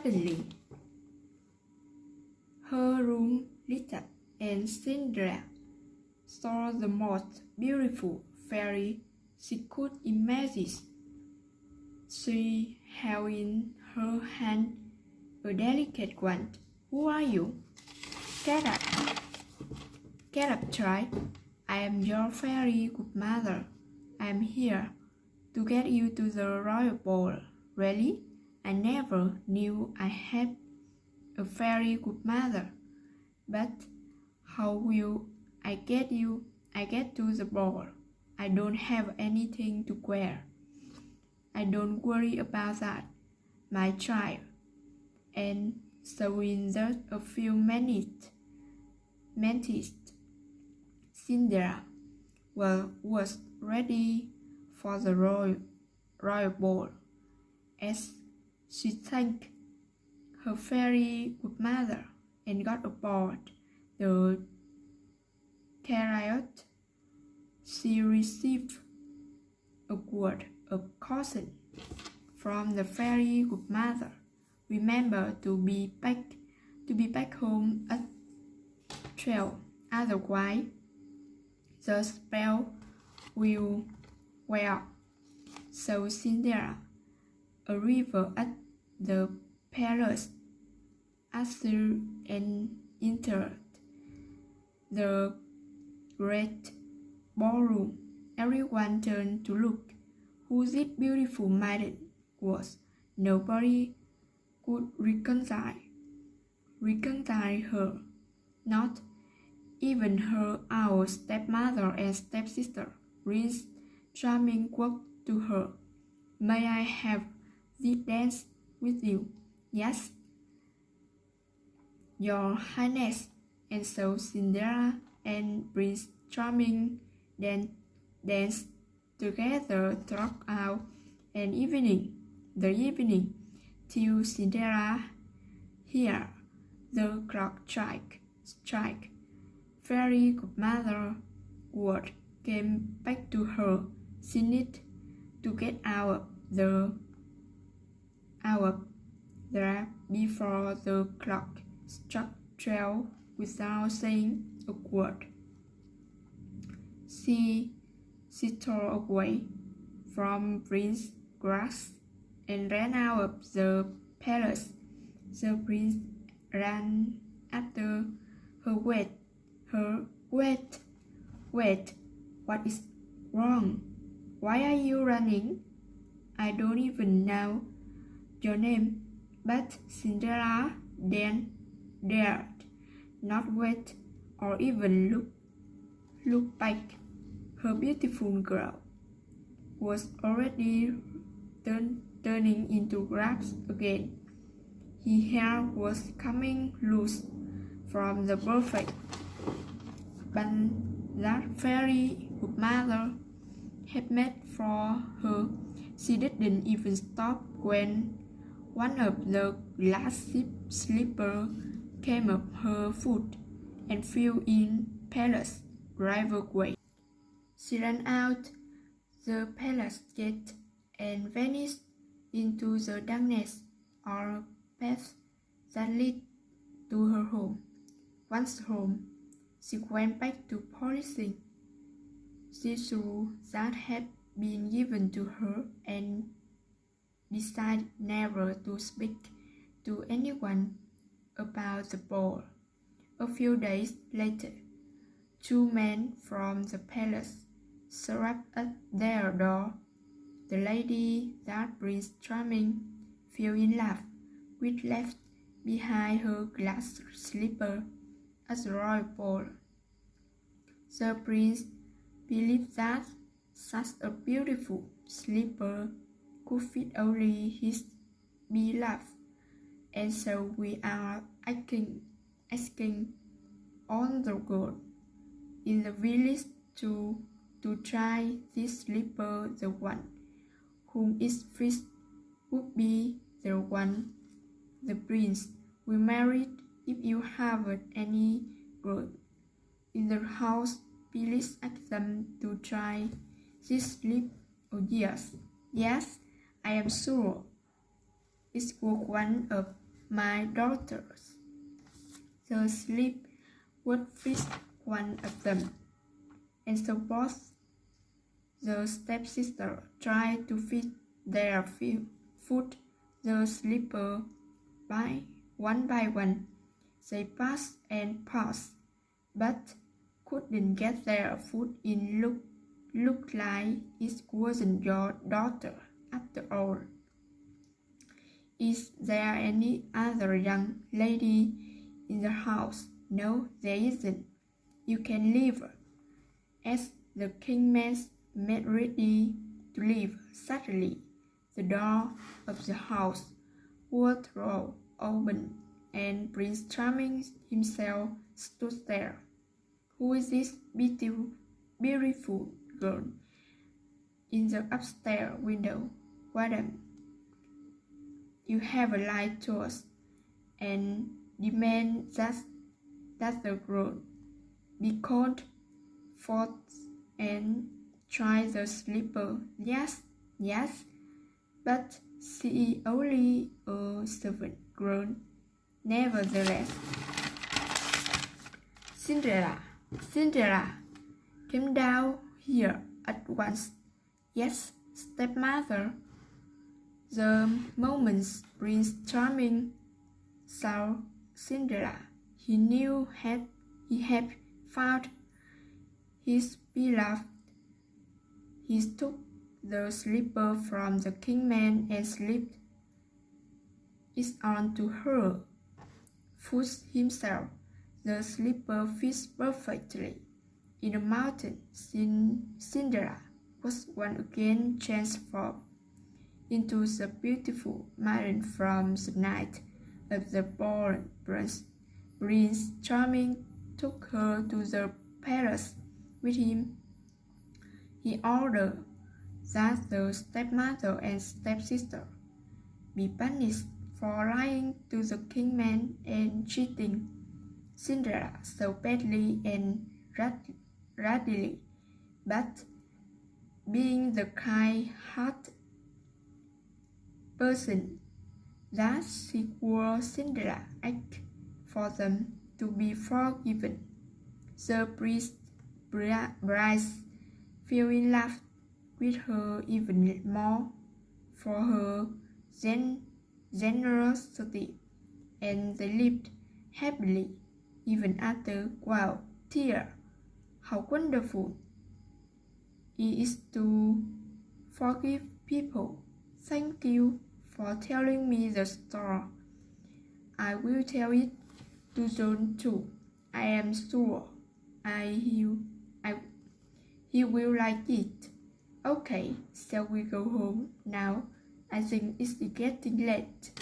Suddenly, her room lit up, and Cinderella saw the most beautiful fairy she could imagine. She held in her hand a delicate wand. "Who are you?" Get up, child. "I am your fairy godmother. I am here to get you to the royal ball." "Really? I never knew I had a fairy godmother. But how will I get to the ball? I don't have anything to wear." "Don't worry about that, my child." And so in just a few minutes, Cinderella was ready for the royal ball. As she thanked her fairy godmother and got aboard the chariot, she received a word of caution from the fairy godmother. "Remember to be back home at 12, otherwise the spell will wear off." So Cinderella arrived at the palace as she entered the great ballroom. Everyone turned to look who this beautiful maiden was. Nobody could reconcile her, not even her own stepmother and stepsister. Prince Charming walked to her. "May I have this dance with you?" "Yes, your highness." And so Cinderella and Prince Charming danced together throughout the evening, till Cinderella heard the clock strike. Fairy godmother word came back to her. She needed to get out of there before the clock struck 12 without saying a word. She tore away from Prince's grasp and ran out of the palace. The prince ran after her. Wait, what is wrong? Why are you running? I don't even know your name." But Cinderella then dared not wait or even look back. Her beautiful girl was already turning into grass again. Her hair was coming loose from the perfect bun that fairy godmother had made for her. She didn't even stop when one of the glass slippers came up her foot and flew in palace driveway. She ran out the palace gate and vanished into the darkness, or path that led to her home. Once home, she went back to polishing the shoes that had been given to her and decided never to speak to anyone about the ball. A few days later, 2 men from the palace showed up at their door. The lady that Prince Charming fell in love with left behind her glass slipper at the royal ball. The prince believed that such a beautiful slipper could fit only his beloved, and so we are asking all the girls in the village to try this slipper. The one whom it fits would be the one the prince will marry. If you have any girl in the house, please ask them to try this slip. Oh yes, I am sure it was one of my daughters. The sleep would feed one of them, and so both the stepsisters tried to feed their food the sleeper by one. They passed and passed, but couldn't get their food in. Looked like it wasn't your daughter after all. Is there any other young lady in the house? No, there isn't. You can leave. As the kingman made ready to leave, suddenly the door of the house was thrown open, and Prince Charming himself stood there. Who is this beautiful girl in the upstairs window? Madam, you have lied to us, and demand that the girl be called forth and try the sleeper. Yes, but she is only a servant girl. Nevertheless, Cinderella, come down here at once. Yes, stepmother. The moment Prince Charming saw Cinderella, he knew he had found his beloved. He took the slipper from the kingman and slipped it onto her foot himself. The slipper fits perfectly. In the mountain, Cinderella was once again transformed into the beautiful maiden from the night of the born prince. Prince Charming took her to the palace with him. He ordered that the stepmother and stepsister be punished for lying to the kingman and cheating Cinderella so badly and readily, but being the kind-hearted person that she was, Cinderella asked for them to be forgiven. The brides fell in love with her even more for her generosity, and they lived happily even after. Wow, dear, how wonderful it is to forgive people. Thank you for telling me the story. I will tell it to John too. I am sure he will like it. Okay, shall we go home now? I think it's getting late.